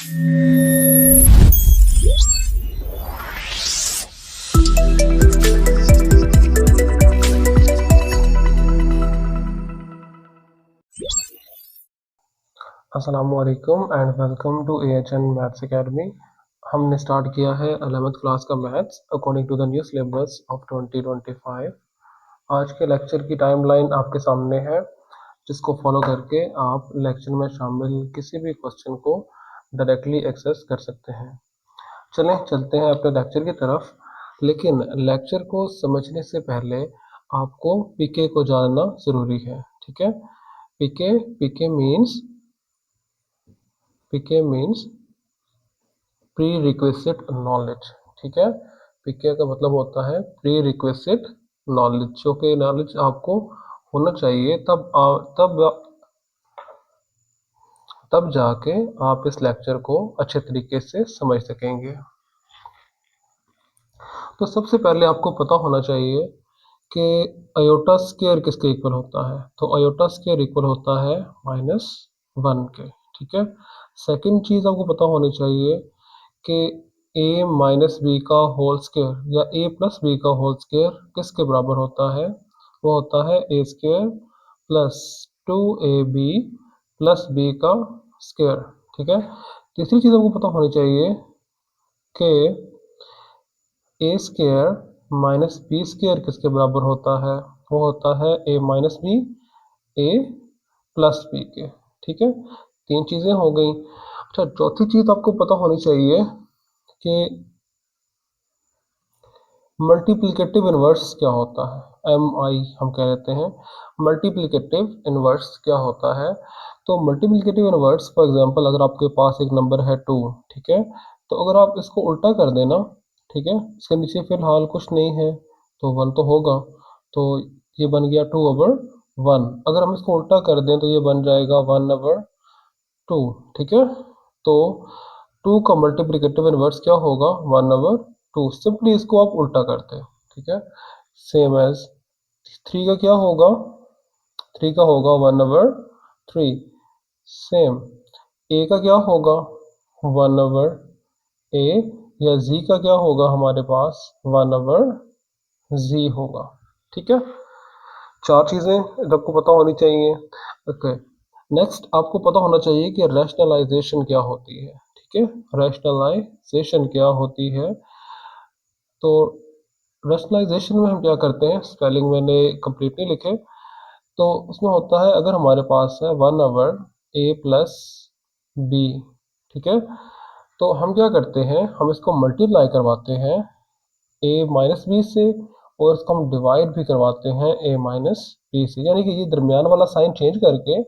अस्सलामुअलैकुम and welcome to AHN maths academy. हमने start किया है 11th क्लास का maths according to the new syllabus of 2025। आज के लेक्चर की टाइमलाइन आपके सामने है, जिसको फॉलो करके आप लेक्चर में शामिल किसी भी क्वेश्चन को डायरेक्टली एक्सेस कर सकते हैं। चलते हैं अपने लेक्चर की तरफ, लेकिन लेक्चर को समझने से पहले आपको पीके को जानना ज़रूरी है। ठीक है, पीके मीन्स प्री रिक्विजिट नॉलेज। ठीक है, पीके का मतलब होता है प्री रिक्विजिट नॉलेज, जो कि नॉलेज आपको होना चाहिए तब जाके आप इस लेक्चर को अच्छे तरीके से समझ सकेंगे। तो सबसे पहले आपको पता होना चाहिए कि अयोटा स्क्वायर किसके इक्वल होता है। तो अयोटा स्क्वायर इक्वल होता है -1 के। ठीक है, सेकंड चीज़ आपको पता होनी चाहिए कि a माइनस बी का होल स्क्वायर या a प्लस बी का होल स्क्वायर किसके बराबर होता है। वो होता है a square plus 2ab plus b का स्क्वायर। ठीक है, तीसरी चीज़ आपको पता होनी चाहिए कि a square minus b square किसके बराबर होता है। वो होता है a minus b a plus b के। ठीक है, तीन चीज़ें हो गई। अच्छा, चौथी चीज़ आपको पता होनी चाहिए कि मल्टीप्लिकेटिव इन्वर्स क्या होता है। MI हम कह देते हैं, मल्टीप्लिकेटिव इन्वर्स क्या होता है। तो मल्टीप्लिकेटिव इन्वर्स, फॉर एग्जांपल, अगर आपके पास एक नंबर है 2, ठीक है, तो अगर आप इसको उल्टा कर देना, ठीक है, इसके नीचे फिलहाल कुछ नहीं है तो 1 तो होगा, तो ये बन गया 2/1। अगर हम इसको उल्टा कर दें तो ये बन जाएगा 1/2। ठीक है, तो 2 का मल्टीप्लिकेटिव इन्वर्स क्या होगा, 1/2। सिंपली इसको आप उल्टा करते हैं। ठीक है, सेम एज 3 का क्या होगा, 3 का होगा 1/3। सेम ए का क्या होगा, 1/a, या जी का क्या होगा हमारे पास 1/z होगा। ठीक है, चार चीज़ें आपको पता होनी चाहिए। ओके, नेक्स्ट आपको पता होना चाहिए कि रैशनलाइजेशन क्या होती है। ठीक है, रैशनलाइजेशन क्या होती है। तो रैशनलाइजेशन में हम क्या करते हैं, स्पेलिंग मैंने कंप्लीट नहीं लिखे, तो उसमें होता है अगर हमारे पास है 1/a प्लस बी, ठीक है, तो हम क्या करते हैं, हम इसको मल्टीप्लाई करवाते हैं a माइनस बी से, और इसको हम डिवाइड भी करवाते हैं a माइनस बी से, यानी कि ये दरमियान वाला साइन चेंज करके,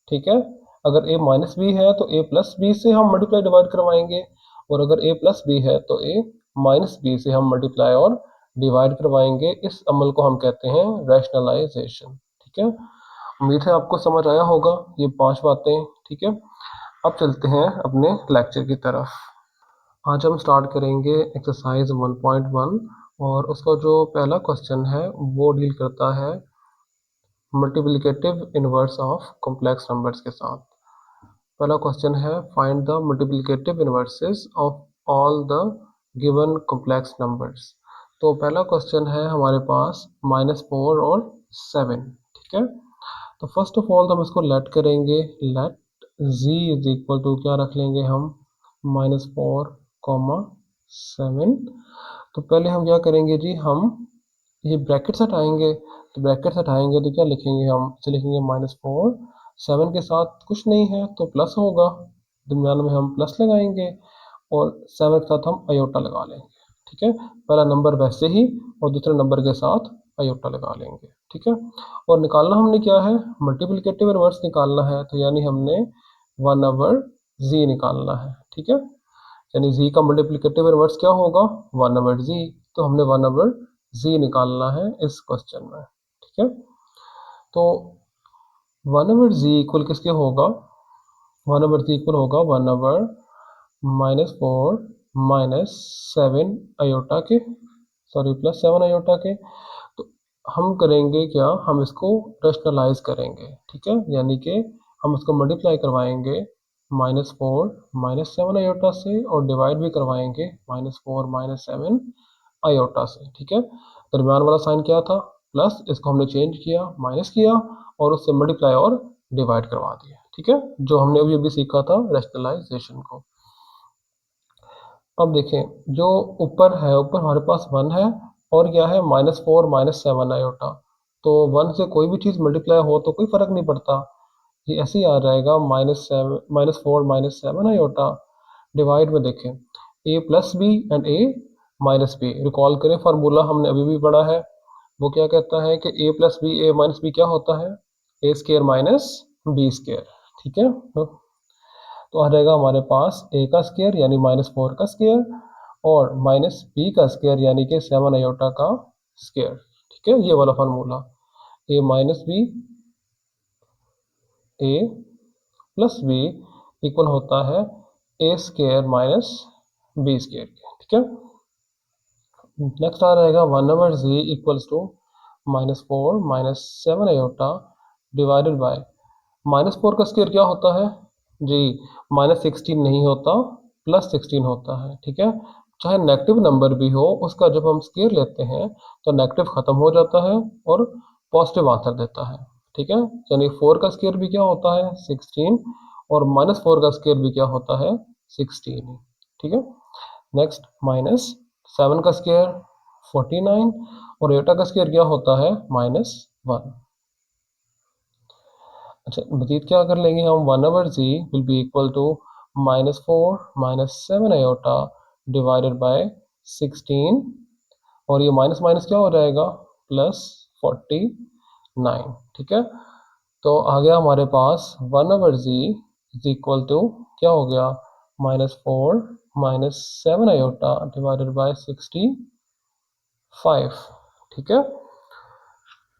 ठीक है, अगर a माइनस बी है तो a प्लस बी से हम मल्टीप्लाई डिवाइड करवाएंगे, और अगर a प्लस बी है तो a माइनस बी से हम मल्टीप्लाई और डिवाइड करवाएंगे। इस अमल को हम कहते हैं रैशनलाइजेशन। ठीक है, उम्मीद है आपको समझ आया होगा ये 5 बातें। ठीक है, अब चलते हैं अपने लेक्चर की तरफ। आज हम स्टार्ट करेंगे एक्सरसाइज 1.1, और उसका जो पहला क्वेश्चन है वो डील करता है multiplicative inverse of complex numbers के साथ। पहला क्वेश्चन है, find the multiplicative inverses of all the given complex numbers. तो पहला क्वेश्चन है हमारे पास -4 और 7। ठीक है, तो फर्स्ट ऑफ ऑल हम इसको लेट करेंगे, late z is equal to क्या रख लेंगे हम, -4, 7। तो पहले हम क्या करेंगे जी, हम ये ब्रैकेट्स हटाएंगे, तो ब्रैकेट्स हटाएंगे तो क्या लिखेंगे हम, इसे लिखेंगे -4, 7 के साथ कुछ नहीं है तो प्लस होगा, दरम्यान में हम प्लस लगाएंगे, और 7 के साथ हम अयोटा लगा लेंगे। ठीक है, पहला नंबर वैसे ही और दूसरे नंबर के साथ अयोटा लगा लेंगे। ठीक है, और निकालना हमने क्या है, मल्टीप्लिकेटिव इनवर्स निकालना है, तो यानी हमने 1/z निकालना है। ठीक है, यानी z का मल्टीप्लिकेटिव इनवर्स क्या होगा, 1/z, तो हमने 1/z निकालना है इस क्वेश्चन में। ठीक है, तो 1/z इक्वल किसके होगा, 1/z इक्वल होगा 1/-4 -7 अयोटा के, सॉरी +7 अयोटा के। तो हम करेंगे क्या, हम इसको रैशनलाइज करेंगे। ठीक है, यानी कि हम इसको मल्टीप्लाई करवाएंगे -4 -7 आयोटा से, और डिवाइड भी करवाएंगे -4 -7 आयोटा से। ठीक है, दरमियान वाला साइन क्या था, प्लस, इसको हमने चेंज किया, माइनस किया, और उससे मल्टीप्लाई और डिवाइड करवा दिया। ठीक है, जो हमने अभी अभी सीखा था रैशनलाइजेशन को। अब देखें, जो ऊपर है, ऊपर हमारे पास 1 है, और क्या है, -4 -7 आयोटा। तो 1 से कोई भी चीज़ मल्टीप्लाई हो तो कोई फर्क नहीं पड़ता, ये ऐसे ही आ जाएगा, -4 -7 आयोटा। डिवाइड में देखें, a plus b and a minus b, recall करें फार्मूला हमने अभी भी पढ़ा है। वो क्या कहता है कि a plus b a minus b क्या होता है, a square minus b square. ठीक है, तो आ जाएगा हमारे पास a का स्केयर यानी -4 का स्केयर, और माइनस बी का स्केयर यानी कि 7 आयोटा का स्केयर। ठीक है, ये वाला formula, a minus b a plus b equal होता है a square minus b square के। ठीक है, नेक्स्ट आ जाएगा 1/z equals to -4 -7 iota divided by, -4 का स्केयर क्या होता है जी, -16 नहीं होता, +16 होता है। ठीक है, चाहे नेगेटिव नंबर भी हो, उसका जब हम स्केयर लेते हैं तो नेगेटिव खत्म हो जाता है और पॉजिटिव आंसर देता है। ठीक है, यानी 4 का स्केयर भी क्या होता है 16, और -4 का स्केयर भी क्या होता है 16। ठीक है, नेक्स्ट -7 का स्केयर 49, और एटा का स्केयर क्या होता है -1। अच्छा, मजीद क्या कर लेंगे हम, 1/z will be equal to -4 -7 iota divided by 16, और ये माइनस माइनस क्या हो जाएगा, +49। ठीक है, तो आ गया हमारे पास 1/z इज इक्वल टू क्या हो गया, -4 -7 आयोटा डिवाइडेड बाय 65। ठीक है,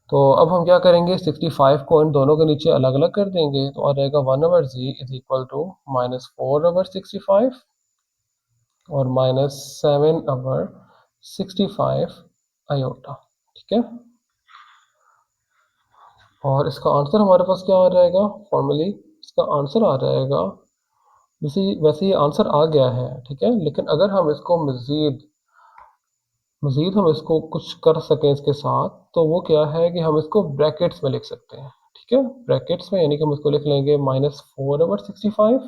तो अब हम क्या करेंगे, 65 को इन दोनों के नीचे अलग अलग कर देंगे, तो आ जाएगा 1/z इज इक्वल टू -4/65 और -7/65 आयोटा। ठीक है, और इसका आंसर हमारे पास क्या आ जाएगा, फॉर्मली इसका आंसर आ जाएगा, वैसे वैसे ये आंसर आ गया है। ठीक है, लेकिन अगर हम इसको मज़ीद मज़ीद हम इसको कुछ कर सकें इसके साथ, तो वो क्या है कि हम इसको ब्रैकेट्स में लिख सकते हैं। ठीक है, ब्रैकेट्स में, यानी कि हम इसको लिख लेंगे -4/65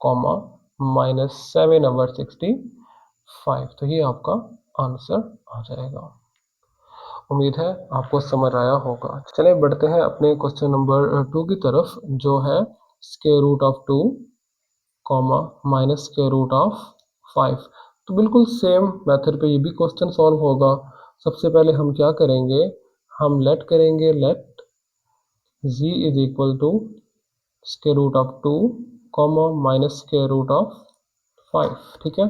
कॉमा -7/65। तो ये आपका आंसर आ जाएगा। उम्मीद है आपको समझ आया होगा। चलिए बढ़ते हैं अपने क्वेश्चन नंबर 2 की तरफ, जो है square root of 2 comma minus square root of 5। तो बिल्कुल सेम मेथड पे ये भी क्वेश्चन सॉल्व होगा। सबसे पहले हम क्या करेंगे, हम लेट करेंगे, late z is equal to square root of 2 comma minus square root of 5। ठीक है,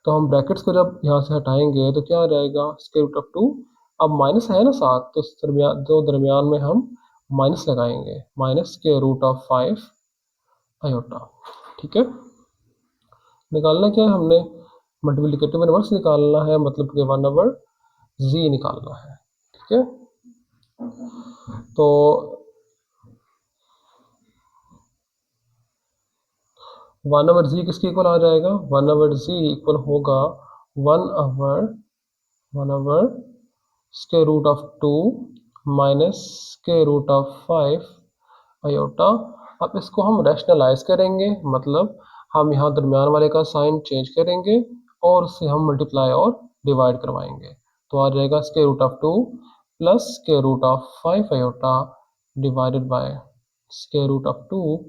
तो हम ब्रैकेट्स को जब यहाँ से हटाएंगे तो क्या आ जाएगा, स्क्वायर रूट ऑफ 2, अब माइनस है ना साथ, तो दरमियान में हम माइनस लगाएंगे, minus square root of 5 iota. ठीक है, निकालना क्या है हमने, मल्टीप्लिकेटिव इनवर्स निकालना है, मतलब कि 1/z निकालना है। ठीक है, तो 1/z किसके इक्वल आ जाएगा, 1/z इक्वल होगा 1/1 square root of 2 minus square root of 5 iota. अब इसको हम रैशनलाइज करेंगे, मतलब हम यहाँ दरमियान वाले का साइन चेंज करेंगे और उससे हम मल्टीप्लाई और डिवाइड करवाएंगे, तो आ जाएगा square root of 2 plus square root of 5 iota divided by square root of 2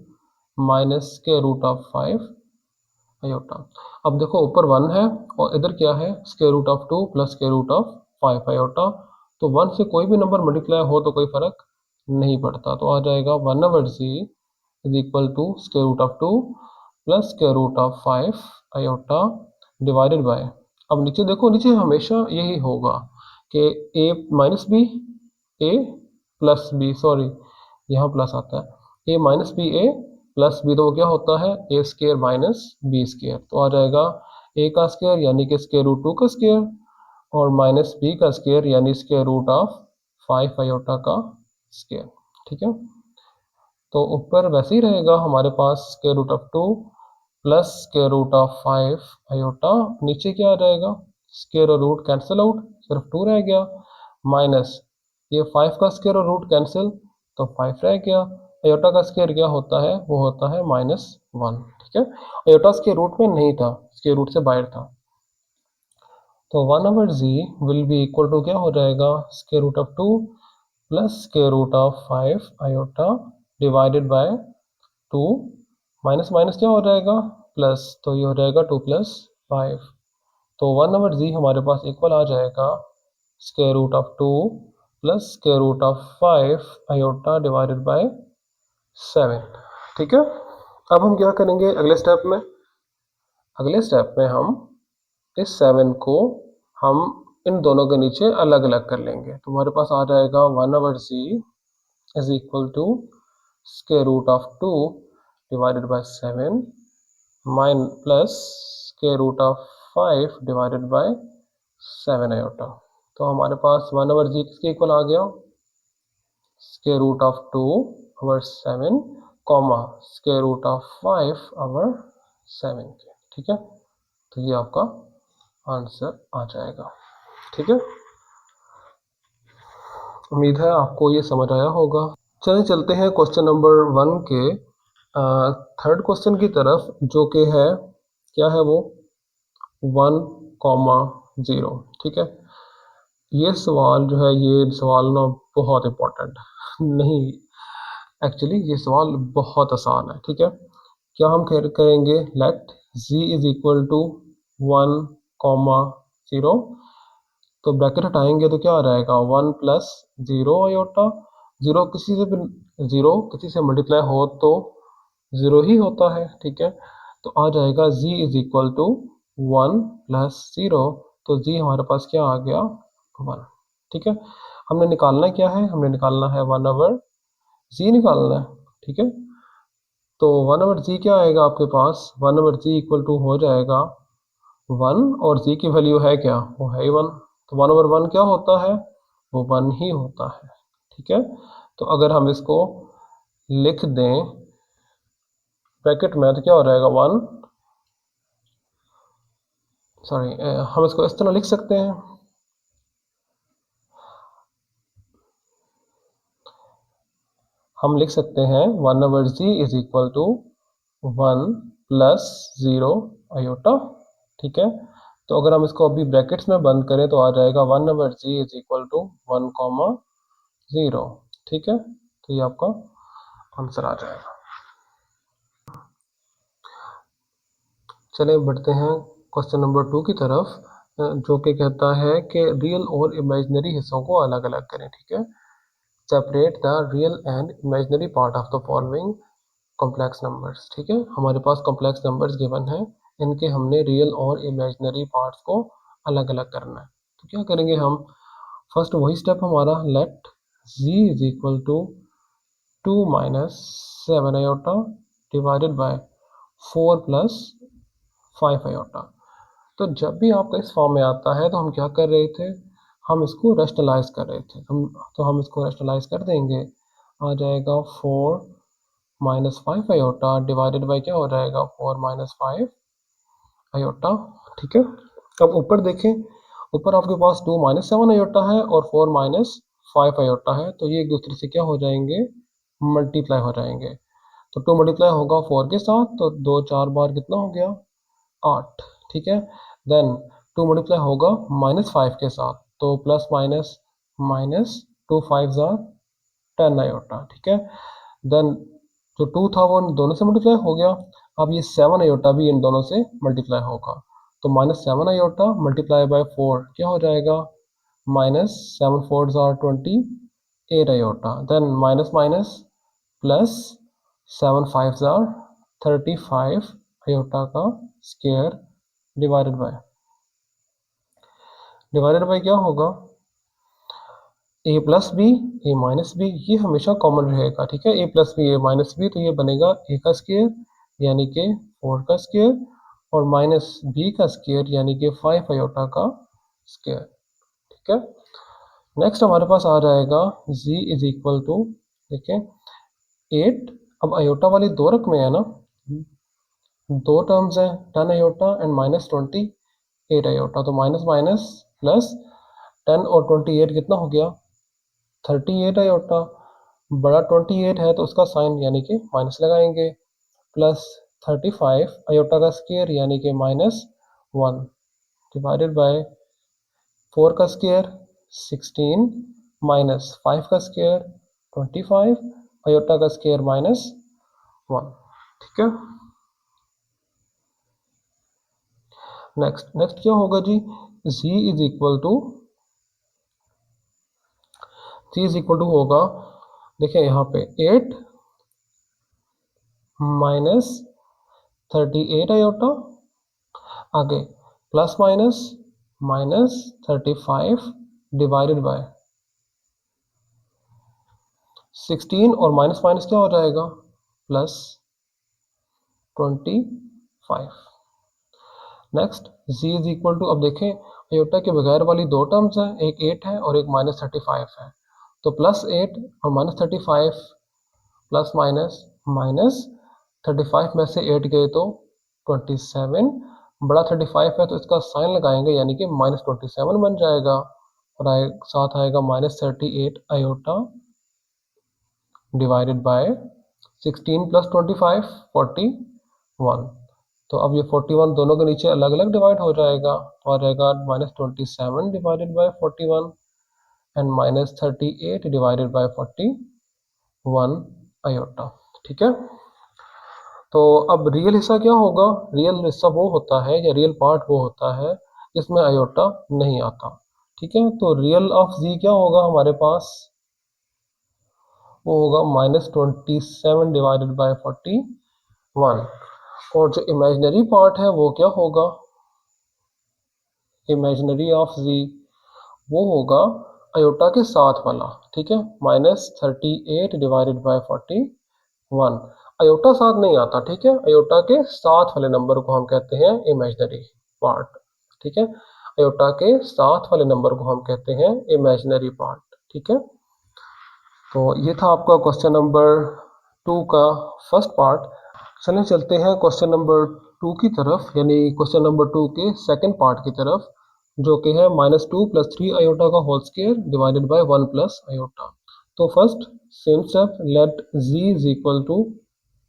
minus square root of 5 iota. अब देखो ऊपर 1 है और इधर क्या है, square root of 2 plus square root of 5 iota. तो 1 से कोई भी नंबर मल्टीप्लाई हो तो कोई फर्क नहीं पड़ता, तो आ जाएगा 1/z is equal to square root of 2 plus square root of 5 iota divided by, अब नीचे देखो, नीचे हमेशा यही होगा कि a minus b a plus b, sorry यहाँ प्लस आता है, a minus b a plus b, तो वो क्या होता है a square minus b square. तो आ जाएगा a का स्केयर यानी कि स्केयर रूट 2 का स्केयर, और माइनस बी का स्केयर यानी स्केयर रूट ऑफ 5 आयोटा का स्केयर। ठीक है, तो ऊपर वैसे ही रहेगा हमारे पास square root of 2 plus square root of 5 iota, नीचे क्या आ जाएगा, स्क्वायर और रूट कैंसिल आउट, सिर्फ 2 रह गया, माइनस ये 5 का स्क्वायर और रूट कैंसिल, तो 5 रह गया। आयोटा का स्क्वायर क्या होता है, वो होता है -1, ठीक है। आयोटा स्क्वायर रूट में नहीं था, स्क्वायर रूट से बाहर था। तो 1/z will be equal to क्या हो जाएगा, square root of 2 plus square root of 5 iota divided by 2, minus minus क्या हो जाएगा, प्लस, तो ये हो जाएगा 2 प्लस 5। तो 1/z हमारे पास इक्वल आ जाएगा square root of 2 plus square root of 5 iota divided by 7, ठीक है। अब हम क्या करेंगे अगले स्टेप में, अगले स्टेप में हम इस 7 को हम इन दोनों के नीचे अलग अलग कर लेंगे। तो हमारे पास आ जाएगा 1/z is equal to square root of 2 divided by 7 minus plus square root of 5 divided by 7 iota. तो हमारे पास 1/z किसके इक्वल आ गया, square root of 2 over 7 comma square root of 5 over 7 के, ठीक है। तो ये आपका आंसर आ जाएगा, ठीक है। उम्मीद है आपको ये समझ आया होगा। चलिए चलते हैं क्वेश्चन नंबर 1 के थर्ड क्वेश्चन की तरफ, जो कि है क्या है वो 1,0, ठीक है। ये सवाल जो है, ये सवाल ना बहुत इम्पोर्टेंट है नहीं, एक्चुअली ये सवाल बहुत आसान है, ठीक है। क्या हम करेंगे, late z is equal to 1,0, तो ब्रैकेट हटाएंगे तो क्या आ जाएगा 1 प्लस 0 आयोटा, जीरो किसी से भी, जीरो किसी से मल्टीप्लाई हो तो ज़ीरो ही होता है, ठीक है। तो आ जाएगा z is equal to 1 plus 0, तो z हमारे पास क्या आ गया 1, ठीक है। हमने निकालना क्या है, हमने निकालना है 1/z निकालना है, ठीक है। तो 1/z क्या आएगा आपके पास, 1/z इक्वल टू हो जाएगा 1, और z की वैल्यू है क्या, वो है ही 1, तो 1/1 क्या होता है, वो 1 ही होता है, ठीक है। तो अगर हम इसको लिख दें ब्रैकेट में तो क्या हो जाएगा 1, सॉरी, हम इसको इस तरह लिख सकते हैं, हम लिख सकते हैं 1/z is equal to 1 plus 0 iota, ठीक है। तो अगर हम इसको अभी ब्रैकेट्स में बंद करें तो आ जाएगा 1/z इज इक्वल टू 1,0, ठीक है। तो ये आपका आंसर आ जाएगा। चलिए बढ़ते हैं क्वेश्चन नंबर 2 की तरफ, जो कि कहता है कि रियल और इमेजिनरी हिस्सों को अलग अलग करें, ठीक है। Separate the real and imaginary part of the following complex numbers, ठीक है। हमारे पास कॉम्प्लेक्स नंबर्स गिवन है, इनके हमने रियल और इमेजिनरी पार्ट्स को अलग अलग करना है। तो क्या करेंगे हम, फर्स्ट वही स्टेप हमारा, let z is equal to 2 minus 7 iota divided by 4 plus 5 iota. तो जब भी आपका इस फॉर्म में आता है तो हम क्या कर रहे थे, हम इसको रेशनलाइज कर रहे थे, हम इसको रेशनलाइज कर देंगे, आ जाएगा 4 माइनस 5 आयोटा डिवाइडेड बाय क्या हो जाएगा 4 माइनस 5 आयोटा, ठीक है। अब ऊपर देखें, ऊपर आपके पास 2 माइनस 7 आयोटा है और 4 माइनस 5 आयोटा है, तो ये एक दूसरे से क्या हो जाएंगे, मल्टीप्लाई हो जाएंगे। तो 2 मल्टीप्लाई होगा 4 के साथ, तो 2 4 बार कितना हो गया 8, ठीक है। देन 2 मल्टीप्लाई होगा -5 के साथ, तो प्लस माइनस माइनस 2 5 ज़ा 10 आयोटा, ठीक है। देन जो 2 था वो इन दोनों से मल्टीप्लाई हो गया, अब ये 7 आयोटा भी इन दोनों से मल्टीप्लाई होगा, तो -7 आयोटा मल्टीप्लाई बाय 4 क्या हो जाएगा, -7 4 ज़ा 28 iota, then minus minus plus 7 5 ज़ा 35 आयोटा का स्क्वायर डिवाइडेड बाय क्या होगा, ए plus b a minus B, ये हमेशा कॉमन रहेगा, ठीक है। ए plus b a minus b, तो ये बनेगा ए का स्क्वायर यानी कि 4 का स्क्वायर, और माइनस बी का स्क्वायर यानी कि 5 आयोटा का स्क्वायर, ठीक है। नेक्स्ट हमारे पास आ जाएगा z इज इक्वल टू, देखें 8 अब अयोटा वाली दो रकमें है ना, दो टर्म्स हैं, 10 अयोटा एंड माइनस 28 अयोटा, तो माइनस माइनस प्लस 10 और 28 कितना हो गया, 38 अयोटा। बड़ा 28 है तो उसका साइन यानी कि माइनस लगाएंगे, प्लस 35 अयोटा का स्क्वायर यानी कि माइनस 1 डिवाइडेड बाय 4 का स्क्वायर 16 माइनस 5 का स्क्वायर 25 अयोटा का स्क्वायर माइनस 1। ठीक है, नेक्स्ट नेक्स्ट क्या होगा जी, z is equal to, z is equal to होगा, देखिए यहाँ पे 8 माइनस 38 अयोटा, आगे plus minus minus 35 divided by 16 और माइनस माइनस क्या हो जाएगा, plus 25। Next z is equal to, अब देखें अयोटा के बगैर वाली दो टर्म्स हैं, एक 8 है और एक माइनस 35 है, तो प्लस 8 और माइनस 35 प्लस माइनस माइनस 35 में से 8 गए तो 27, बड़ा 35 है तो इसका साइन लगाएंगे यानी कि माइनस 27 बन जाएगा, और साथ आएगा minus 38 iota divided by 16 plus 25 41। तो अब ये 41 दोनों के नीचे अलग अलग डिवाइड हो जाएगा, और रहेगा minus 27 divided by 41 and minus 38 divided by 41 iota. ठीक है, तो अब रियल हिस्सा क्या होगा, रियल हिस्सा वो होता है या रियल पार्ट वो होता है जिसमें अयोटा नहीं आता। ठीक है, तो रियल ऑफ z क्या होगा हमारे पास, वो होगा माइनस 27 डिवाइडेड बाय 41, और जो इमेजिनरी पार्ट है वो क्या होगा, इमेजिनरी ऑफ z वो होगा अयोटा के साथ वाला। ठीक है, माइनस 38 डिवाइडेड बाय 41, अयोटा साथ नहीं आता। ठीक है, अयोटा के साथ वाले नंबर को हम कहते हैं इमेजिनरी पार्ट। ठीक है, अयोटा के साथ वाले नंबर को हम कहते हैं इमेजिनरी पार्ट। ठीक है, तो ये था आपका क्वेश्चन नंबर 2 का फर्स्ट पार्ट। चलें चलते हैं क्वेश्चन नंबर 2 की तरफ, यानी क्वेश्चन नंबर 2 के सेकंड पार्ट की तरफ, जो कि है माइनस 2 प्लस 3 अयोटा का whole square divided by 1 plus iota. तो first same step, let z is equal to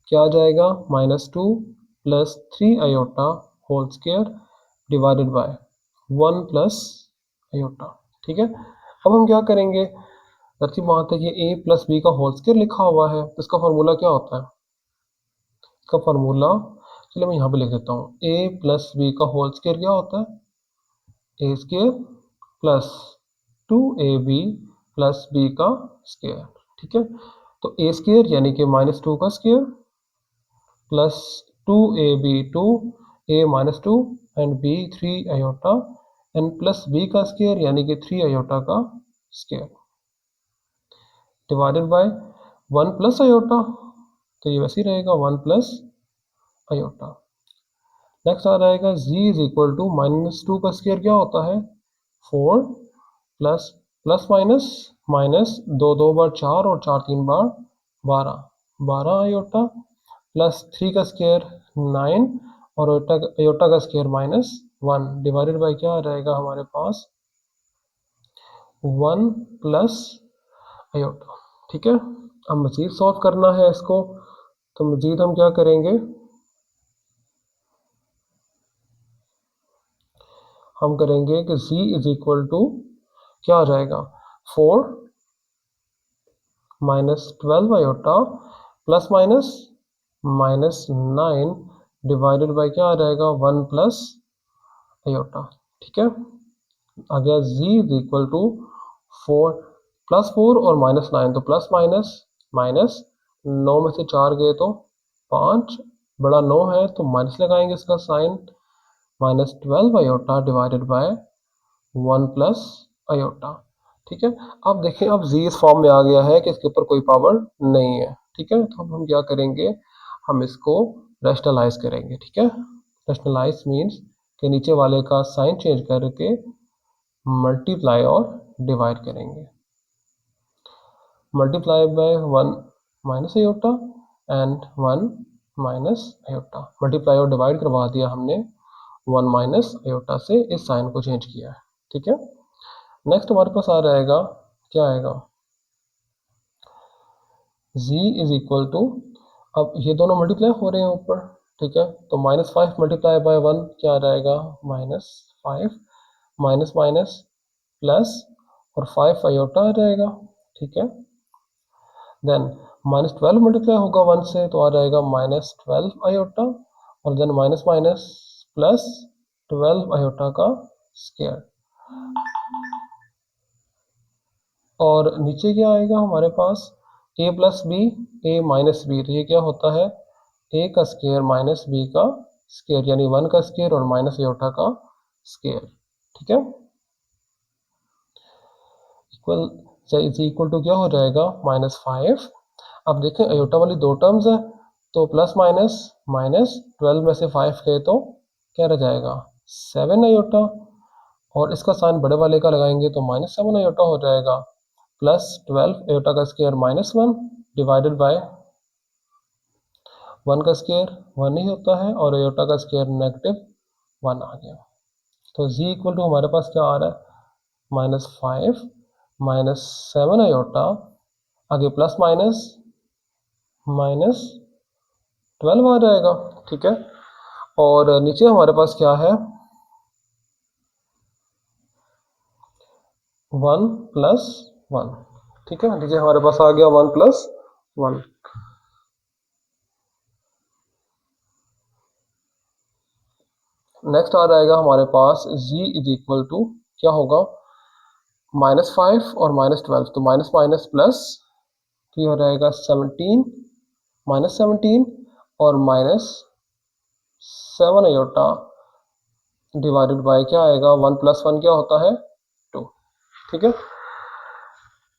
क्या आ जाएगा, minus 2 plus 3 iota whole square divided by 1 plus iota. ठीक है, अब हम क्या करेंगे, तरतीब बात है कि a प्लस बी का होल स्क्वायर लिखा हुआ है, तो इसका फार्मूला क्या होता है, इसका फार्मूला चलो मैं यहाँ पे लिख देता हूँ, a प्लस बी का होल स्क्वायर क्या होता है, A square plus 2ab plus B का स्क्वायर। ठीक है, तो ए स्क्वायर यानी कि माइनस 2 का square plus 2ab 2, a minus 2 and b 3 iota and plus b का स्क्वायर यानी कि 3 अयोटा का square divided by 1 plus iota, तो ये वैसे ही रहेगा 1 प्लस अयोटा। नेक्स्ट आ जाएगा z is equal to minus 2 का स्क्वायर क्या होता है 4 प्लस प्लस माइनस माइनस 2 2 बार 4 और 4 3 बार 12 12 अयोटा प्लस 3 का स्क्वायर 9 और अयोटा का स्क्वायर माइनस 1 डिवाइडेड बाय क्या आ जाएगा हमारे पास 1 प्लस अयोटा। ठीक है, अब मजीद सॉल्व करना है इसको, तो मजीद हम क्या करेंगे, हम करेंगे कि z इज इक्वल टू क्या आ जाएगा 4 minus 12 iota plus minus minus 9 divided by क्या आ जाएगा 1 प्लस अयोटा। ठीक है, आ गया z is equal to 4 plus 4 और माइनस 9, तो प्लस माइनस माइनस 9 में से 4 गए तो 5, बड़ा 9 है तो माइनस लगाएंगे इसका sign, minus 12 iota divided by 1 plus iota. ठीक है, अब देखें अब z इस फॉर्म में आ गया है कि इसके ऊपर कोई पावर नहीं है। ठीक है, तो अब हम क्या करेंगे, हम इसको रैशनलाइज करेंगे। ठीक है, रैशनलाइज मीन्स कि नीचे वाले का साइन चेंज करके मल्टीप्लाई और डिवाइड करेंगे। Multiply by 1 minus iota and 1 minus iota, multiply और डिवाइड करवा दिया हमने 1 माइनस आयोटा से, इस साइन को चेंज किया है। ठीक है, नेक्स्ट हमारे पास आ जाएगा, क्या आएगा, z इज इक्वल टू, अब ये दोनों मल्टीप्लाई हो रहे हैं ऊपर, ठीक है, तो -5 मल्टीप्लाई बाय 1 क्या आ जाएगा, -5 माइनस माइनस प्लस और 5 आयोटा आ जाएगा। ठीक है, देन -12 मल्टीप्लाई होगा 1 से तो आ जाएगा -12 आयोटा, और then minus minus plus 12 iota का स्क्वायर, और नीचे क्या आएगा हमारे पास, a plus b, a minus b, तो ये क्या होता है, a का स्क्वायर माइनस b का स्क्वायर, यानी 1 का स्क्वायर और माइनस आयोटा का स्क्वायर। ठीक है, इक्वल टू क्या हो जाएगा, -5। अब देखें आयोटा वाली दो टर्म्स है, तो प्लस माइनस, माइनस 12 में से 5 गए तो क्या रह जाएगा, 7 आयोटा, और इसका साइन बड़े वाले का लगाएंगे तो -7 आयोटा हो जाएगा, प्लस 12 आयोटा का स्क्वायर -1 डिवाइडेड बाय 1 का स्क्वायर 1 ही होता है, और आयोटा का स्क्वायर -1 आ गया। तो z इक्वल टू हमारे पास क्या आ रहा है, -5 -7 आयोटा, आगे प्लस माइनस -12 आ जाएगा। ठीक है, और नीचे हमारे पास क्या है, 1 प्लस 1। ठीक है, नीचे हमारे पास आ गया 1 प्लस 1। नेक्स्ट आ जाएगा हमारे पास z इज इक्वल टू, क्या होगा, -5 और -12, तो माइनस माइनस प्लस, तो ये हो जाएगा 17, -17 और -7 आयोटा डिवाइडेड बाय क्या आएगा, 1 प्लस 1 क्या होता है, 2। ठीक है,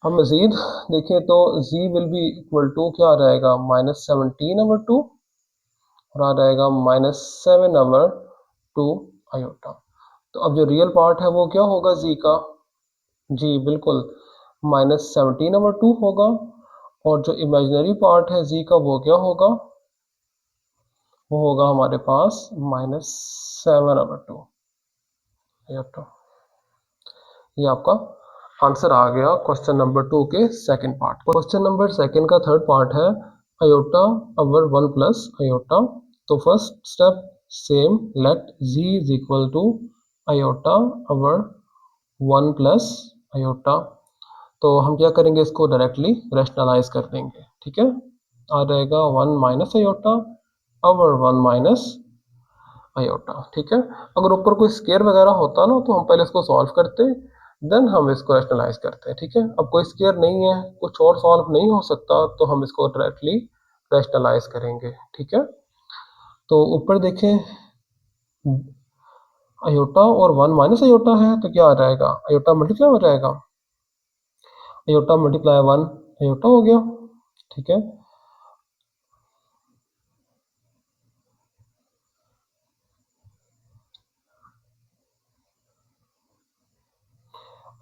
हम मजीद देखें तो z will be equal to क्या आ जाएगा, -17/2 और आ जाएगा -7/2 आयोटा। तो अब जो रियल पार्ट है वो क्या होगा z का, जी बिल्कुल -17/2 होगा, और जो इमेजिनरी पार्ट है z का वो क्या होगा, वो होगा हमारे पास -7/2 आयोटा। ये आपका आंसर आ गया क्वेश्चन नंबर 2 के second part. Question number second का थर्ड पार्ट है आयोटा ओवर 1 प्लस आयोटा। तो first step same, let z is equal to iota over 1 plus iota. तो हम क्या करेंगे, इसको डायरेक्टली रैशनलाइज कर देंगे। ठीक है, आ जाएगा 1 minus iota over 1 minus iota. ठीक है, अगर ऊपर कोई स्केयर वगैरह होता ना तो हम पहले इसको सॉल्व करते, देन हम इसको रैशनलाइज करते हैं। ठीक है, अब कोई स्केयर नहीं है, कुछ और सॉल्व नहीं हो सकता, तो हम इसको डायरेक्टली रैशनलाइज करेंगे। ठीक है, तो ऊपर देखें आयोटा और 1 माइनस आयोटा है, तो क्या आ जाएगा, आयोटा मल्टीप्लाई हो जाएगा, आयोटा मल्टीप्लाई 1 आयोटा हो गया। ठीक है,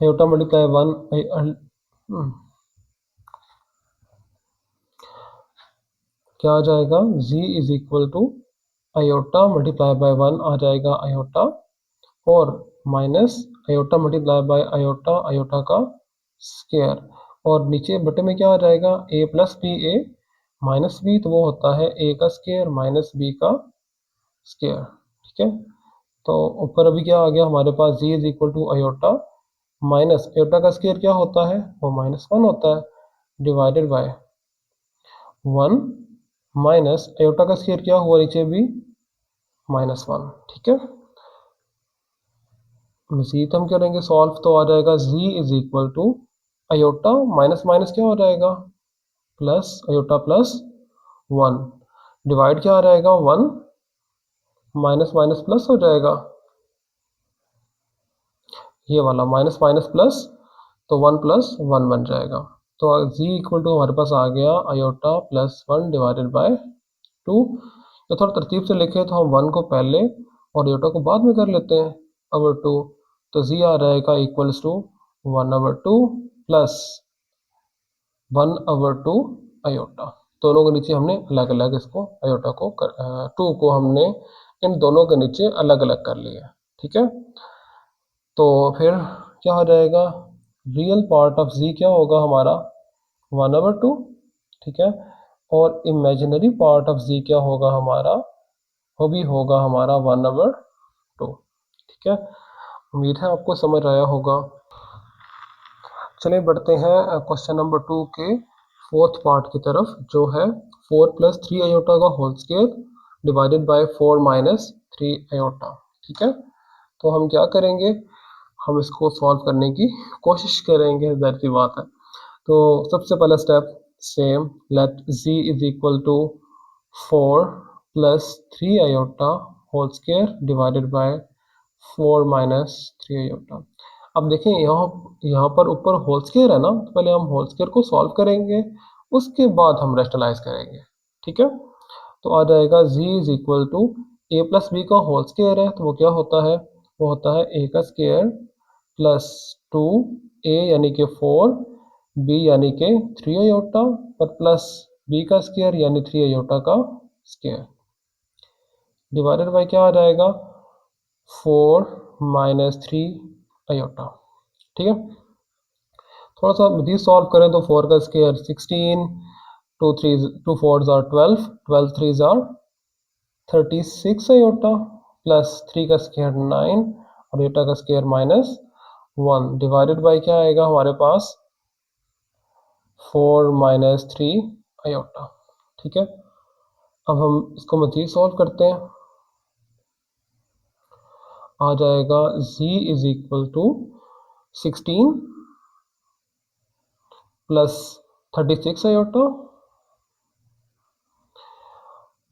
आयोटा मल्टीप्लाई 1 क्या आ जाएगा, z is equal to iota multiply by 1 आ जाएगा आयोटा, और minus iota multiply by iota, iota का स्क्वायर, और नीचे बटे में क्या आ जाएगा, a plus b, a minus b, तो वो होता है a का स्क्वायर माइनस b का स्क्वायर। ठीक है, तो ऊपर अभी क्या आ गया हमारे पास, z is equal to iota minus iota का स्क्वायर क्या होता है, वो -1 होता है, डिवाइडेड बाय 1 माइनस आयोटा का स्क्वायर क्या हुआ नीचे भी, -1। ठीक है, मजीद हम करेंगे सॉल्व, तो आ जाएगा z is equal to iota minus minus क्या हो जाएगा, प्लस आयोटा प्लस 1 डिवाइड क्या आ जाएगा, 1 माइनस माइनस प्लस हो जाएगा, ये वाला माइनस माइनस प्लस, तो 1 प्लस 1 बन जाएगा। तो z इक्वल टू हमारे पास आ गया आयोटा प्लस 1 डिवाइडेड बाय 2। तो थोड़ा तरतीब से लिखे तो हम 1 को पहले और आयोटा को बाद में कर लेते हैं, ओवर 2, तो z आ जाएगा इक्वल्स टू 1/2 प्लस 1/2 आयोटा। दोनों के नीचे हमने अलग अलग इसको आयोटा को 2 को हमने इन दोनों के नीचे अलग अलग कर लिया। ठीक है, तो फिर क्या हो जाएगा, रियल पार्ट ऑफ z क्या होगा हमारा 1/2। ठीक है, और इमेजिनरी पार्ट ऑफ z क्या होगा हमारा, वो भी होगा हमारा 1/2। ठीक है, उम्मीद है आपको समझ आया होगा। चलिए बढ़ते हैं क्वेश्चन नंबर 2 के फोर्थ पार्ट की तरफ, जो है 4 + 3 आयोटा का whole square divided by 4 - 3 iota. ठीक है, तो हम क्या करेंगे, हम इसको सॉल्व करने की कोशिश करेंगे, ज़ाहिर सी बात है। तो सबसे पहला step same, let z is equal to 4 + 3 iota whole square divided by 4 - 3 iota. अब देखें, यहाँ यहाँ पर ऊपर होल स्क्वायर है ना, तो पहले हम होल स्क्वायर को सॉल्व करेंगे, उसके बाद हम रेशनलाइज करेंगे। ठीक है, तो आ जाएगा z is equal to a plus B का होल स्क्वायर है, तो वो क्या होता है, वो होता है a का स्क्वायर प्लस 2a यानी कि 4, b यानी कि 3 आयोटा, और प्लस b का स्क्वायर यानी 3 आयोटा का स्क्वायर, डिवाइडेड बाय क्या आ जाएगा 4 - 3 आयोटा। ठीक है, थोड़ा सा मजीद सॉल्व करें तो 4 का square 16, 2 4s are 12, 12 3s are 36 iota, plus 3 का स्क्वायर 9 और आयोटा का स्क्वायर -1, डिवाइडेड बाय क्या आएगा हमारे पास 4 - 3 आयोटा। ठीक है, अब हम इसको मजीद सॉल्व करते हैं। आ जाएगा z is equal to 16 plus 36 iota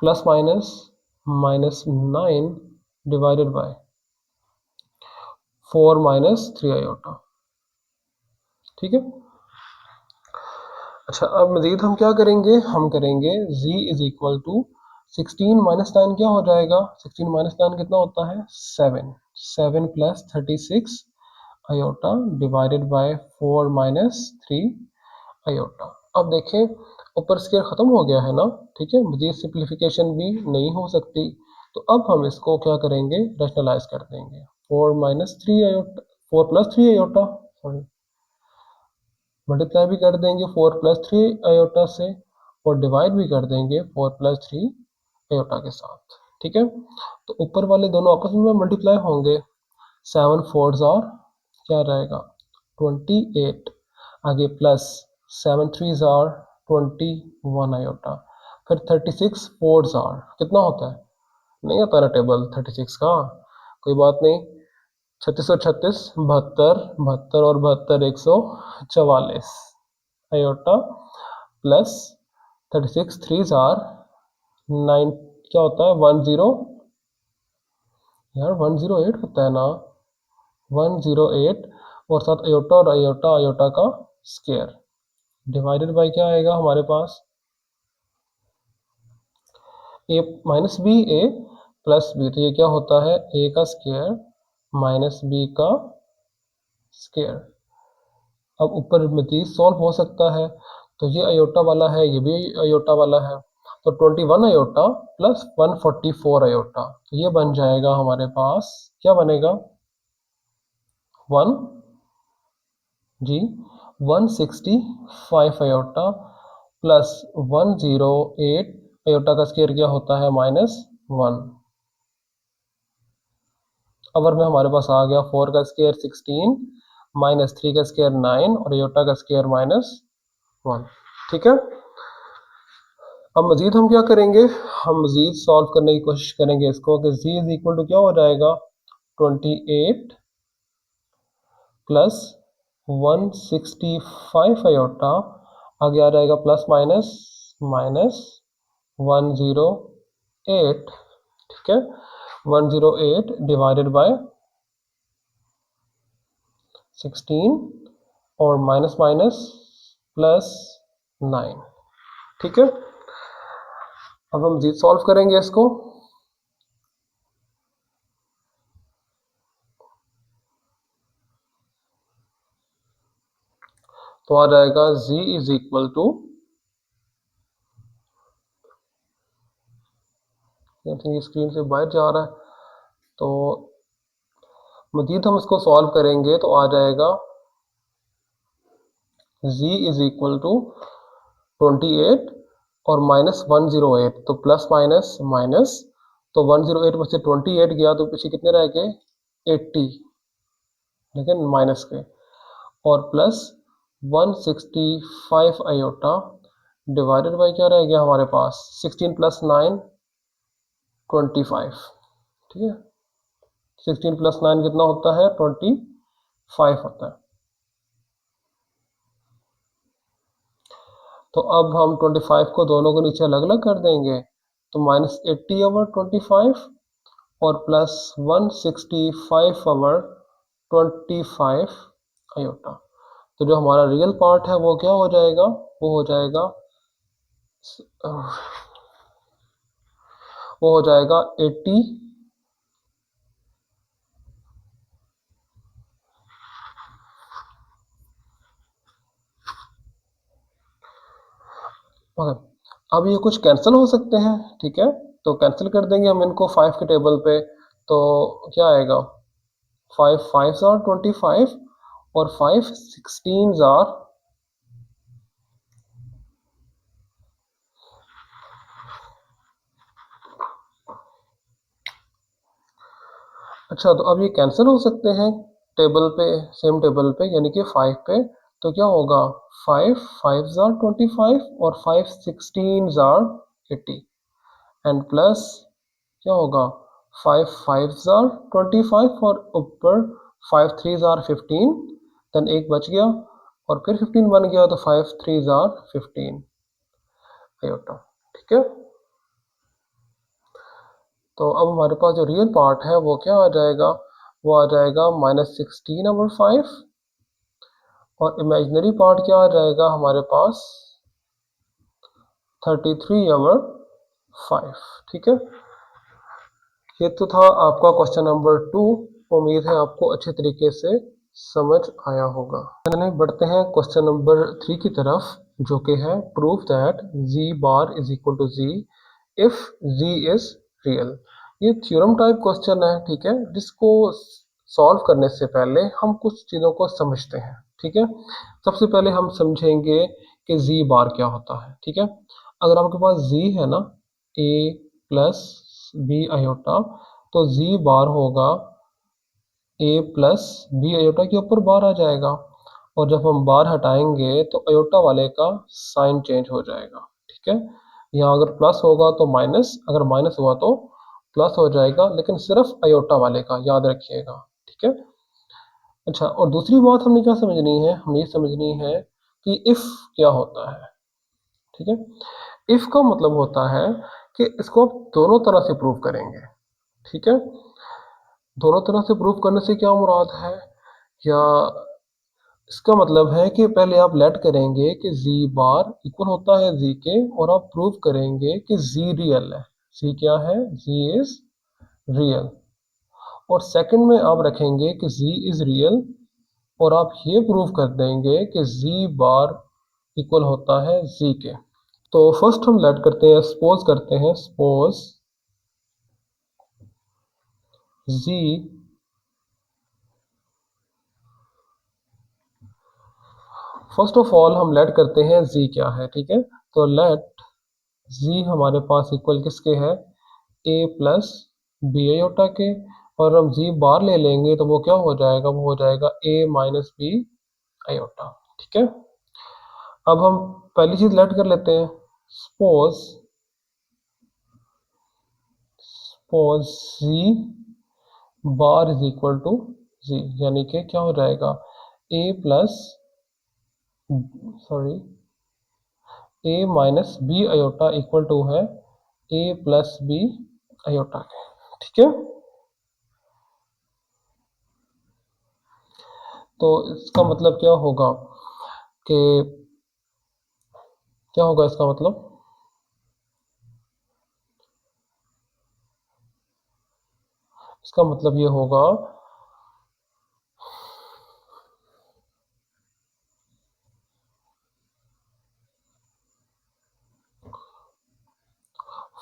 plus -9 divided by 4 - 3 iota. ठीक है, अच्छा अब मजीद हम क्या करेंगे, हम करेंगे z इज इक्वल टू 16 - 9 क्या हो जाएगा, 16 - 9 कितना होता है 7, 7 + 36 आयोटा डिवाइडेड बाय 4 - 3 आयोटा। अब देखें ऊपर स्क्वायर खत्म हो गया है ना, ठीक है, मजीद सिंप्लीफिकेशन भी नहीं हो सकती, तो अब हम इसको क्या करेंगे, रैशनलाइज कर देंगे। 4 - 3 आयोटा, 4 + 3 आयोटा, सॉरी, मल्टीप्लाई भी कर देंगे 4 + 3 आयोटा से, और डिवाइड भी कर देंगे 4 + 3 आयोटा के साथ। ठीक है, तो ऊपर वाले दोनों आपस में मल्टीप्लाई होंगे, 7 4s आर क्या रहेगा 28, आगे प्लस 7 3s आर 21 आयोटा, फिर 36 4s आर कितना होता है, नहीं आता ना टेबल 36 का, कोई बात नहीं, 36 और 36 72, 72 और 72 144 आयोटा, प्लस 36 3s आर 9 क्या होता है 10, यार 108 होता है ना, 108, और साथ आयोटा और आयोटा आयोटा का स्क्वायर, डिवाइडेड बाय क्या आएगा हमारे पास a - b a plus b, तो ये क्या होता है a का स्क्वायर माइनस b का स्क्वायर। अब ऊपर मजीद सॉल्व हो सकता है, तो ये अयोटा वाला है, ये भी अयोटा वाला है, तो 21 अयोटा प्लस 144 अयोटा, तो ये बन जाएगा हमारे पास, क्या बनेगा 1 जी 165 अयोटा प्लस 108 अयोटा का स्क्वायर क्या होता है -1। अवर में हमारे पास आ गया 4 का स्क्वायर 16 -3 का स्क्वायर 9 और अयोटा का स्क्वायर -1। ठीक है, अब मजीद हम क्या करेंगे, हम मजीद सॉल्व करने की कोशिश करेंगे इसको, कि z इज इक्वल टू क्या हो जाएगा 28 प्लस 165 आयोटा, आगे आ जाएगा प्लस -108। ठीक है, 108 डिवाइडेड बाय 16 और माइनस माइनस प्लस 9। ठीक है, अब हम मजीद सॉल्व करेंगे इसको, तो आ जाएगा z is equal to I think screen से बाहर जा रहा है। तो मजीद हम इसको सॉल्व करेंगे तो आ जाएगा z इज इक्वल टू 28 और -108, तो प्लस माइनस माइनस, तो 108 में से 28 गया तो पीछे कितने रह गए 80, लेकिन माइनस के, और प्लस 165 आयोटा डिवाइडेड बाई क्या रह गया हमारे पास 16 प्लस 9 25, ठीक है। 16 प्लस 9 कितना होता है 25 होता है। तो अब हम 25 को दोनों को नीचे अलग अलग कर देंगे, तो -80 ओवर 25 और प्लस 165 ओवर 25 आयोटा। तो जो हमारा रियल पार्ट है वो क्या हो जाएगा, वो हो जाएगा वो हो जाएगा 80, ओके। अब ये कुछ कैंसिल हो सकते हैं, ठीक है, तो कैंसिल कर देंगे हम इनको 5 के टेबल पे। तो क्या आएगा 5 5 आर 25 और 5 16 आर, अच्छा तो अब ये कैंसिल हो सकते हैं टेबल पे, सेम टेबल पे, यानी कि 5 पे। तो क्या होगा 5 5 आर 25 और 5 16 आर 80, एंड प्लस क्या होगा 5 5 आर 25 और ऊपर 5 3 आर 15, देन एक बच गया और फिर 15 बन गया, तो 5 3 आर 15 आयोटा, ठीक है। तो अब हमारे पास जो रियल पार्ट है वो क्या आ जाएगा, वो आ जाएगा -16 ओवर 5, और इमेजिनरी पार्ट क्या आ जाएगा हमारे पास 33 ओवर 5, ठीक है। ये तो था आपका क्वेश्चन नंबर 2। उम्मीद है आपको अच्छे तरीके से समझ आया होगा। चलिए बढ़ते हैं क्वेश्चन नंबर 3 की तरफ, जो कि है proof that z bar is equal to z if z is real. ये थ्योरम टाइप क्वेश्चन है, ठीक है, जिसको सॉल्व करने से पहले हम कुछ चीज़ों को समझते हैं, ठीक है। सबसे पहले हम समझेंगे कि z बार क्या होता है, ठीक है। अगर आपके पास z है ना, a प्लस बी आयोटा, तो z बार होगा a प्लस बी आयोटा के ऊपर बार आ जाएगा, और जब हम बार हटाएंगे तो अयोटा वाले का साइन चेंज हो जाएगा, ठीक है। यहाँ अगर प्लस होगा तो माइनस, अगर माइनस हुआ तो प्लस हो जाएगा, लेकिन सिर्फ अयोटा वाले का याद रखिएगा, ठीक है। अच्छा, और दूसरी बात हमने क्या समझनी है, हमें ये समझनी है कि इफ क्या होता है, ठीक है। इफ का मतलब होता है कि इसको आप दोनों तरह से प्रूव करेंगे, ठीक है। दोनों तरह से प्रूव करने से क्या मुराद है, या इसका मतलब है कि पहले आप लेट करेंगे कि z बार इक्वल होता है z के, और आप प्रूव करेंगे कि z रियल है। z क्या है, z इज रियल। और सेकंड में आप रखेंगे कि z इज रियल, और आप ये प्रूव कर देंगे कि z बार इक्वल होता है z के। तो फर्स्ट हम लेट करते हैं, सपोज करते हैं, suppose z, first of all हम लेट करते हैं z क्या है, ठीक है। तो लेट z हमारे पास इक्वल किसके है, a प्लस बी आयोटा के, और हम जी बार ले लेंगे तो वो क्या हो जाएगा, वो हो जाएगा a माइनस बी आयोटा, ठीक है। अब हम पहली चीज लेट कर लेते हैं, suppose suppose z bar is equal to z, यानी कि क्या हो जाएगा a plus sorry a minus b iota equal to है a प्लस बी आयोटा के, ठीक है। तो इसका मतलब क्या होगा कि क्या होगा इसका मतलब, इसका मतलब ये होगा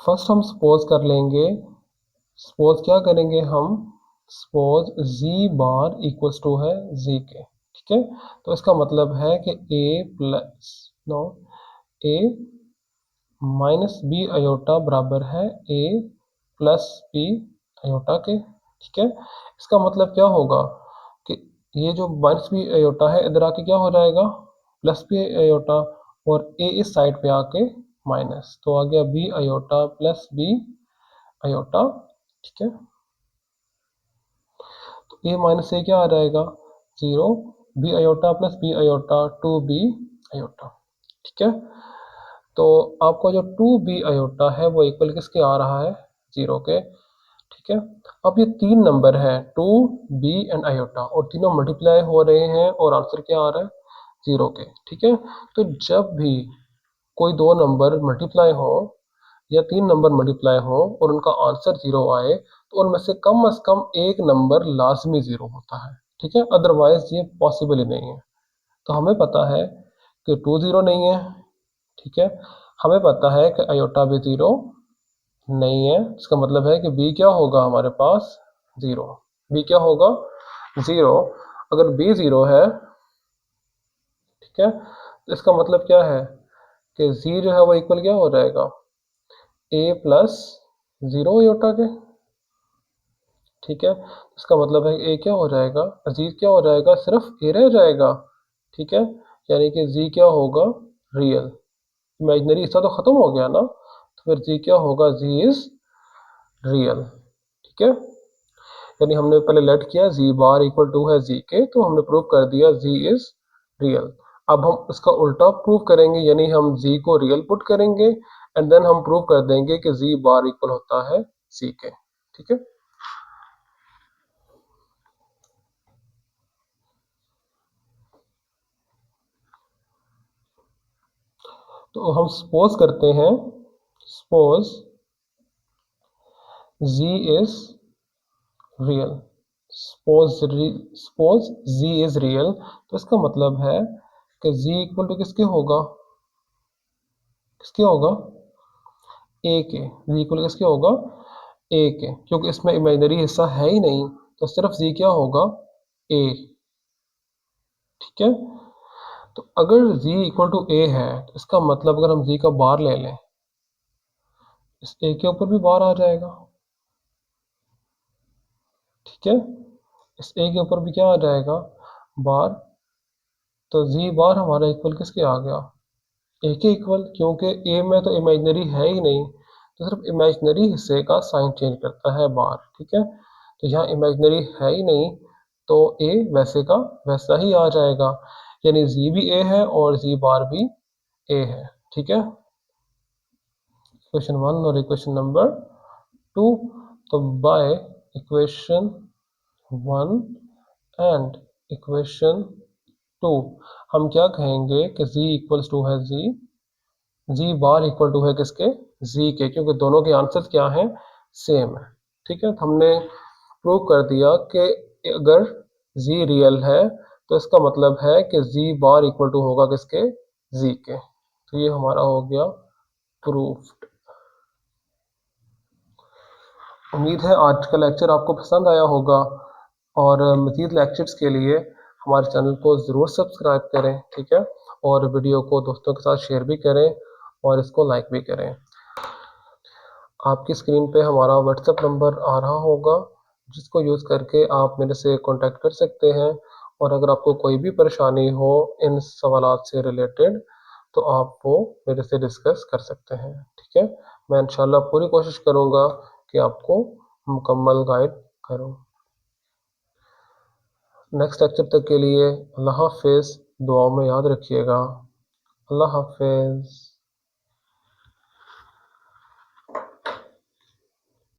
फर्स्ट हम सपोज कर लेंगे, सपोज क्या करेंगे हम, suppose z bar equals to है जी के, ठीक है। तो इसका मतलब है कि ए प्लस नो ए माइनस बी अयोटा बराबर है ए प्लस बी अयोटा के, ठीक है। इसका मतलब क्या होगा कि ये जो माइनस बी अयोटा है इधर आके क्या हो जाएगा, प्लस बी अयोटा, और ए इस साइड पे आके माइनस, तो आ गया b iota plus b iota, ठीक है। तो ए माइनस ए क्या आ जाएगा, zero, b iota plus b iota two b iota, ठीक है। तो आपका जो टू बी अयोटा है वो इक्वल किसके आ रहा है, जीरो के, ठीक है। अब ये तीन नंबर है टू बी एंड अयोटा, और तीनों मल्टीप्लाई हो रहे हैं और आंसर क्या आ रहा है, जीरो के, ठीक है। तो जब भी कोई दो नंबर मल्टीप्लाई हो या तीन नंबर मल्टीप्लाई हो और उनका आंसर जीरो आए, तो उनमें से कम एक नंबर लाजमी जीरो होता है, ठीक है, अदरवाइज ये पॉसिबल ही नहीं है। तो हमें पता है कि टू जीरो नहीं है, ठीक है। हमें पता है कि अयोटा भी जीरो नहीं है, इसका मतलब है कि बी क्या होगा हमारे पास, जीरो, बी क्या होगा, जीरो। अगर बी जीरो है, ठीक है, तो इसका मतलब क्या है कि जी जो है वो इक्वल क्या हो जाएगा, ए प्लस जीरो अयोटा के, ठीक है। इसका मतलब है ए क्या हो जाएगा, जी क्या हो जाएगा, सिर्फ ए रह जाएगा, ठीक है। यानी कि जी क्या होगा, रियल, इमेजिनरी हिस्सा तो खत्म हो गया ना, तो फिर जी क्या होगा, जी इज रियल, ठीक है। यानी हमने पहले लेट किया जी बार इक्वल टू है जी के, तो हमने प्रूव कर दिया जी इज रियल। अब हम इसका उल्टा प्रूव करेंगे, यानी हम जी को रियल पुट करेंगे एंड देन हम प्रूव कर देंगे कि जी बार इक्वल होता है जी के, ठीक है। तो हम सपोज करते हैं, suppose z is real, suppose z is real, तो इसका मतलब है कि जी इक्वल टू किसके होगा, किसके होगा, ए के, जी इक्वल किसके होगा, ए के, क्योंकि इसमें इमेजिनरी हिस्सा है ही नहीं, तो सिर्फ जी क्या होगा, ए, ठीक है। तो अगर जी इक्वल टू ए है, तो इसका मतलब अगर हम जी का बार ले लें, इस ए के ऊपर भी बार आ जाएगा, ठीक है, इस ए के ऊपर भी क्या आ जाएगा, बार। तो जी बार हमारा इक्वल किसके आ गया, ए के इक्वल, क्योंकि ए में तो इमेजिनरी है ही नहीं, तो सिर्फ इमेजिनरी हिस्से का साइन चेंज करता है बार, ठीक है। तो यहाँ इमेजिनरी है ही नहीं, तो ए वैसे का वैसा ही आ जाएगा, यानी जी भी ए है और जी बार भी ए है, ठीक है। इक्वेशन वन और इक्वेशन नंबर टू, तो by equation one and equation two हम क्या कहेंगे कि z इक्वल्स टू है जी बार इक्वल टू है किसके, जी के, क्योंकि दोनों के आंसर क्या हैं, सेम है, ठीक है। तो हमने प्रूव कर दिया कि अगर जी रियल है तो इसका मतलब है कि जी बार इक्वल टू होगा किसके, जी के। तो ये हमारा हो गया प्रूफ। उम्मीद है आज का लेक्चर आपको पसंद आया होगा, और मज़ीद लेक्चर्स के लिए हमारे चैनल को ज़रूर सब्सक्राइब करें, ठीक है, और वीडियो को दोस्तों के साथ शेयर भी करें और इसको लाइक भी करें। आपकी स्क्रीन पे हमारा व्हाट्सएप नंबर आ रहा होगा, जिसको यूज़ करके आप मेरे से कांटेक्ट कर सकते हैं, और अगर आपको कोई भी परेशानी हो इन सवालात से रिलेटेड, तो आप वो मेरे से डिस्कस कर सकते हैं, ठीक है। मैं इंशाल्लाह पूरी कोशिश करूँगा कि आपको मुकम्मल गाइड करूँ। नेक्स्ट लेक्चर तक के लिए अल्लाह हाफिज़, दुआओं में याद रखिएगा। अल्लाह हाफिज़।